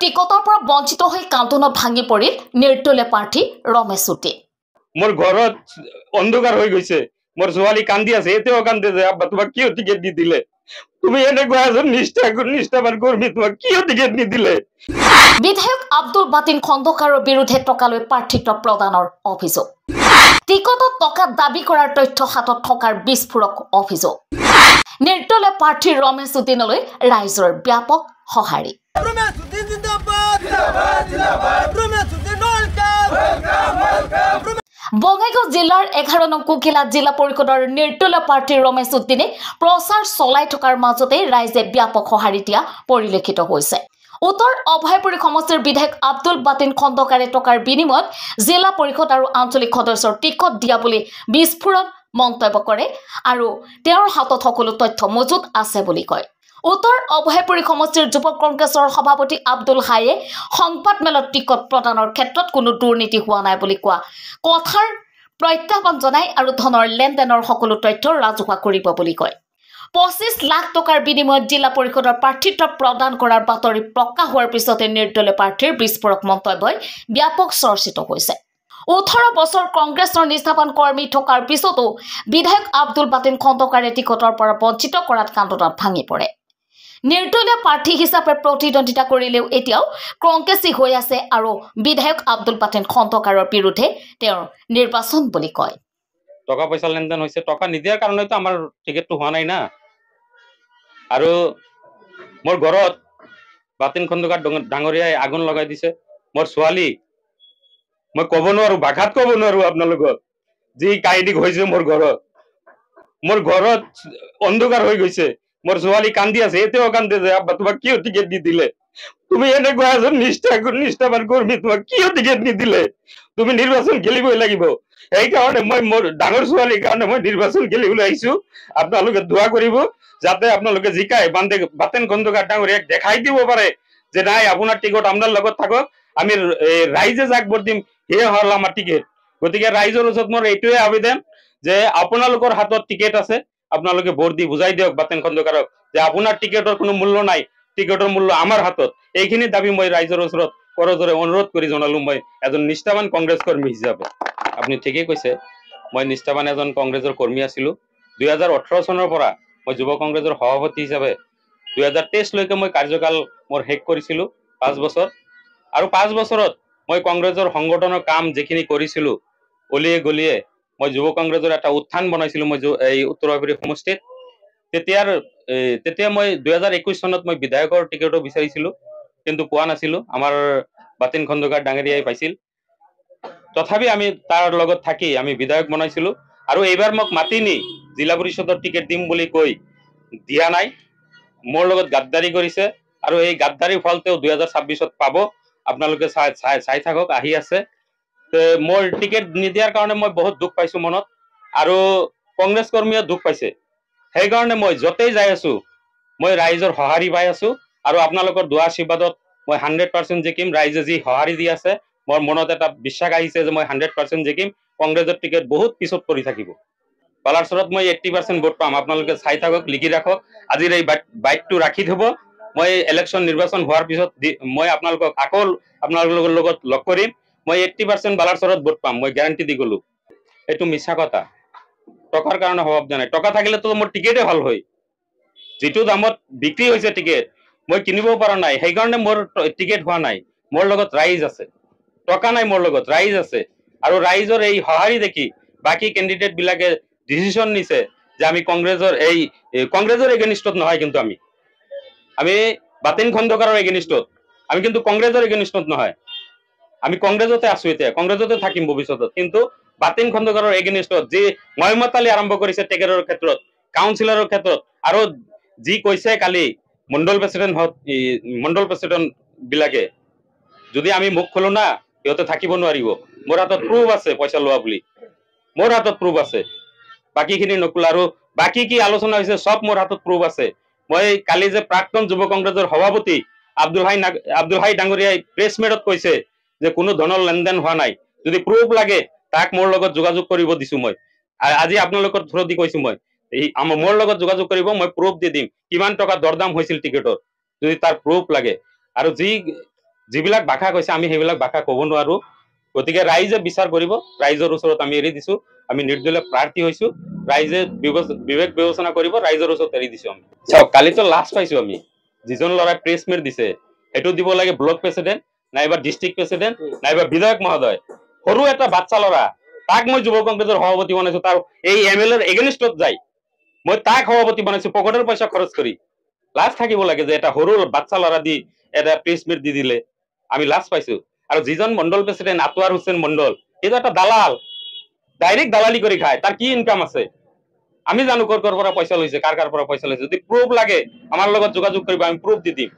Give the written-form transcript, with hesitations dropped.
টিকটৰ পৰা বঞ্চিত হৈ কান্দোনত ভাঙি পৰিল নিৰ্দলীয় প্ৰাৰ্থী ৰমেশ চুটি। মোৰ ঘৰত অন্ধকাৰ হৈ গৈছে, মোৰ ছোৱালী কান্দি আছে, এতিয়াও কান্দে যে আব্বা তোমাক কিয় টিকেট নিদিলে, তুমি এনেকুৱা এজন নিষ্ঠাবান কৰ্মী, তোমাক কিয় টিকেট নিদিলে। বিধায়ক আব্দুল বাতিন খন্দকাৰৰ বিৰুদ্ধে টকালৈ প্ৰাৰ্থিত্ব প্ৰদানৰ অভিযোগ। টিকটত টকা দাবী কৰাৰ তথ্য হাতত থকাৰ বিস্ফোৰক অভিযোগ। নিৰ্দলীয় প্ৰাৰ্থী ৰমেশ চুটিনলৈ ৰাইজৰ ব্যাপক সঁহাৰি। বঙাইগাঁও জিলাৰ 11 নং কুকিলা জিলা পৰিষদৰ নিৰ্দলীয় প্ৰাৰ্থী ৰমেশ উদ্দিনে প্ৰচাৰ চলাই থকাৰ মাজতে ৰাইজে ব্যাপক সঁহাৰি দিয়া পৰিলক্ষিত হৈছে। উত্তৰ অভয়পুৰী সমষ্টিৰ বিধায়ক আব্দুল বাতিন খন্দকাৰে টকাৰ বিনিময়ত জিলা পৰিষদ আৰু আঞ্চলিক সদস্যৰ টিকট দিয়া বুলি বিস্ফোৰক মন্তব্য কৰে আৰু তেওঁৰ হাতত সকলো তথ্য মজুত আছে বুলি কয়। উত্তৰ অভয়পুৰী সমষ্টিৰ যুৱ কংগ্ৰেছৰ সভাপতি আব্দুল হাইয়ে সংবাদমেলত টিকট প্ৰদানৰ ক্ষেত্ৰত কোনো দুৰ্নীতি হোৱা নাই বুলি কোৱা কথাৰ প্ৰত্যাহ্বান জনাই আৰু ধনৰ লেনদেনৰ সকলো তথ্য ৰাজহুৱা কৰিব বুলি কয়। 25 লাখ টকাৰ বিনিময়ত জিলা পৰিষদৰ প্ৰাৰ্থিত্ব প্ৰদান কৰাৰ বাতৰি প্ৰকাশ হোৱাৰ পিছতে নিৰ্দলীয় প্ৰাৰ্থীৰ বিস্ফোৰক মন্তব্যই ব্যাপক চৰ্চিত হৈছে। 18 বছৰ কংগ্ৰেছৰ নিষ্ঠাবান কৰ্মী থকাৰ পিছতো বিধায়ক আব্দুল বাতিন খন্দকাৰে টিকটৰ পৰা বঞ্চিত কৰাত কান্দোনত ভাঙি পৰে। নিৰ্দলীয় প্ৰাৰ্থী হিচাপে প্ৰতিদ্বন্দ্বিতা কৰিলেও এতিয়াও কংগ্ৰেছী হৈ আছে আৰু বিধায়ক আব্দুল বাতিন খন্দকাৰৰ বিৰুদ্ধে তেওঁৰ নিৰ্বাচন বুলি কয়। টকা পইচা লেনদেন হৈছে, টকা নিদিয়াৰ কাৰণেতো আমাৰ টিকেটটো হোৱা নাই না। আৰু মোৰ ঘৰত বাতিন খন্দকাৰ ডাঙৰীয়াই আগুন লগাই দিছে। মোৰ ছোৱালী, মই ক'ব নোৱাৰো, ভাষাত ক'ব নোৱাৰো আপোনালোকক যি কাহিনী হৈছে। মোৰ ঘৰত অন্ধকাৰ হৈ গৈছে, মোৰ ছোৱালী কান্দি আছে, এতিয়াও কান্দে যে আব্বা তোমাক কিয় টিকেট নিদিলে, তুমি এনেকুৱা এজন নিষ্ঠাবান কৰ্মী, তোমাক কিয় টিকেট নিদিলে, তুমি নিৰ্বাচন খেলিবই লাগিব। সেইকাৰণে মই মোৰ ডাঙৰ ছোৱালীৰ কাৰণে মই নিৰ্বাচন খেলিবলৈ আহিছো। আপোনালোকে দোৱা কৰিব যাতে আপোনালোকে জিকাই বাতিন খন্দকাৰ ডাঙৰীয়াক দেখাই দিব পাৰে যে নাই আপোনাৰ টিকট আপোনাৰ লগত থাকক, আমি ৰাইজে যাক ভোট দিম সেয়ে হ'ল আমাৰ টিকেট। গতিকে ৰাইজৰ ওচৰত মোৰ এইটোৱে আবেদন যে আপোনালোকৰ হাতত টিকেট আছে, আপোনালোকে ভোট দি বুজাই দিয়ক বাতিন খন্দকাৰক যে আপোনাৰ টিকেটৰ কোনো মূল্য নাই, টিকেটৰ মূল্য আমাৰ হাতত। এইখিনি দাবী মই ৰাইজৰ ওচৰত কৰজোৰে অনুৰোধ কৰি জনালো। মই এজন নিষ্ঠাবান কংগ্ৰেছ কৰ্মী হিচাপে। আপুনি ঠিকেই কৈছে, মই নিষ্ঠাবান এজন কংগ্ৰেছৰ কৰ্মী আছিলো। 2018 চনৰ পৰা মই যুৱ কংগ্ৰেছৰ সভাপতি হিচাপে 2023 লৈকে মই কাৰ্যকাল মোৰ শেষ কৰিছিলো, 5 বছৰ। আৰু 5 বছৰত মই কংগ্ৰেছৰ সংগঠনৰ কাম যিখিনি কৰিছিলো অলিয়ে গলিয়ে, মই যুৱ কংগ্ৰেছৰ এটা উত্থান বনাইছিলো মই এই উত্তৰ অভয়পুৰী সমষ্টিত। তেতিয়া মই 2021 চনত মই বিধায়কৰ টিকেটো বিচাৰিছিলো, কিন্তু পোৱা নাছিলো। আমাৰ বাতিন খন্দকাৰ ডাঙৰীয়াই পাইছিল। তথাপি আমি তাৰ লগত থাকি আমি বিধায়ক বনাইছিলো। আৰু এইবাৰ মোক মাতি নি জিলা পৰিষদৰ টিকেট দিম বুলি কৈ দিয়া নাই, মোৰ লগত গাদ্দাৰী কৰিছে। আৰু এই গাদ্দাৰীৰ ফল তেওঁ 2026ত পাব। আপোনালোকে চাই থাকক, আহি আছে। মোৰ টিকেট নিদিয়াৰ কাৰণে মই বহুত দুখ পাইছো মনত, আৰু কংগ্ৰেছ কৰ্মীয়ে দুখ পাইছে। সেইকাৰণে মই য'তেই যাই আছো মই ৰাইজৰ সঁহাৰি পাই আছো, আৰু আপোনালোকৰ দোৱা আশীৰ্বাদত মই 100% জিকিম। ৰাইজে যি সঁহাৰি দি আছে, মোৰ মনত এটা বিশ্বাস আহিছে যে মই 100% জিকিম। কংগ্ৰেছৰ টিকেট বহুত পিছত পৰি থাকিব। বালাৰচৰত মই 80% ভোট পাম। আপোনালোকে চাই থাকক, লিখি ৰাখক, আজিৰ এই বাইটটো ৰাখি থব। মই ইলেকশ্যন নিৰ্বাচন হোৱাৰ পিছত মই আপোনালোকক আকৌ আপোনালোকৰ লগত লগ কৰিম। মই 80% বালাৰচৰত ভোট পাম, মই গ্যাৰাণ্টি দি গলো। এইটো মিছা কথা, টকাৰ কাৰণে স্বভাৱ জানাই। টকা থাকিলেতো মোৰ টিকেটে ভাল হয়। যিটো দামত বিক্ৰী হৈছে টিকেট মই কিনিব পৰা নাই, সেইকাৰণে মোৰ টিকেট হোৱা নাই। মোৰ লগত ৰাইজ আছে, টকা নাই, মোৰ লগত ৰাইজ আছে। আৰু ৰাইজৰ এই সঁহাৰি দেখি বাকী কেণ্ডিডেট বিলাকে ডিচিশ্যন নিছে যে আমি কংগ্ৰেছৰ এগেইনষ্টত নহয়, কিন্তু আমি বাতিন খন্দকাৰৰ এগেইনষ্টত, আমি কিন্তু কংগ্ৰেছৰ এগেইনষ্টত নহয়। আমি কংগ্ৰেছতে আছো, এতিয়া কংগ্ৰেছতে থাকিম ভৱিষ্যতত, কিন্তু বাতিন খন্দকাৰৰ এগেইনষ্টত যি ময়মতালি আৰম্ভ কৰিছে টিকেটৰ ক্ষেত্ৰত, কাউন্সিলৰৰ ক্ষেত্ৰত, আৰু যি কৈছে কালি মণ্ডল প্ৰেচিডেণ্ট বিলাকে, যদি আমি মুখ খোলো না সিহঁতে থাকিব নোৱাৰিব। মোৰ হাতত প্ৰুফ আছে পইচা লোৱা বুলি, মোৰ হাতত প্ৰুফ আছে। বাকীখিনি নকলো, আৰু বাকী কি আলোচনা হৈছে চব মোৰ হাতত প্ৰুফ আছে। মই কালি যে প্ৰাক্তন যুৱ কংগ্ৰেছৰ সভাপতি আব্দুল হাই ডাঙৰীয়াই প্ৰেছ মিটত কৈছে যে কোনো ধনৰ লেনদেন হোৱা নাই, যদি প্ৰুফ লাগে তাক মোৰ লগত যোগাযোগ কৰিব দিছো। মই আজি আপোনালোকৰ থ্ৰু দি কৈছো, মই মোৰ লগত যোগাযোগ কৰিব, মই প্ৰুফ দি দিম কিমান টকা দৰদাম হৈছিল টিকেটৰ, যদি তাৰ প্ৰুফ লাগে। আৰু যি যিবিলাক ভাষা কৈছে আমি সেইবিলাক ভাষা ক'ব নোৱাৰো গতিকে ৰাইজে বিচাৰ কৰিব ৰাইজৰ ওচৰত আমি এৰি দিছো আমি নিৰ্দলীয় প্ৰাৰ্থী হৈছো ৰাইজে বিবেক বিবেচনা কৰিব ৰাইজৰ ওচৰত এৰি দিছো আমি চাওক কালিতো লাষ্ট পাইছো আমি যিজন ল'ৰাই প্ৰেছ মিট দিছে সেইটো দিব লাগে ব্লক প্ৰেচিডেণ্ট নাইবা ডিষ্ট্ৰিক্ট প্ৰেচিডেণ্ট নাইবা বিধায়ক মহোদয় সৰু এটা বাচ্চা ল'ৰা তাক মই যুৱ কংগ্ৰেছৰ সভাপতি বনাইছো তাৰ এই MLA ৰ এগেইনষ্টত যাই মই তাক সভাপতি বনাইছো পকেটৰ পইচা খৰচ কৰি লাজ থাকিব লাগে যে এটা সৰু বাচ্চা ল'ৰা দি এটা প্ৰেছ মিট দি দিলে আমি লাজ পাইছো আৰু যিজন মণ্ডল প্ৰেচিডেণ্ট আতৱাৰ হুছেইন মণ্ডল এইটো এটা দালাল ডাইৰেক্ট দালালি কৰি খায় তাৰ কি ইনকাম আছে আমি জানো কৰ পৰা পইচা লৈছে কাৰ পৰা পইচা লৈছে যদি প্ৰুফ লাগে আমাৰ লগত যোগাযোগ কৰিব আমি প্ৰুফ দি দিম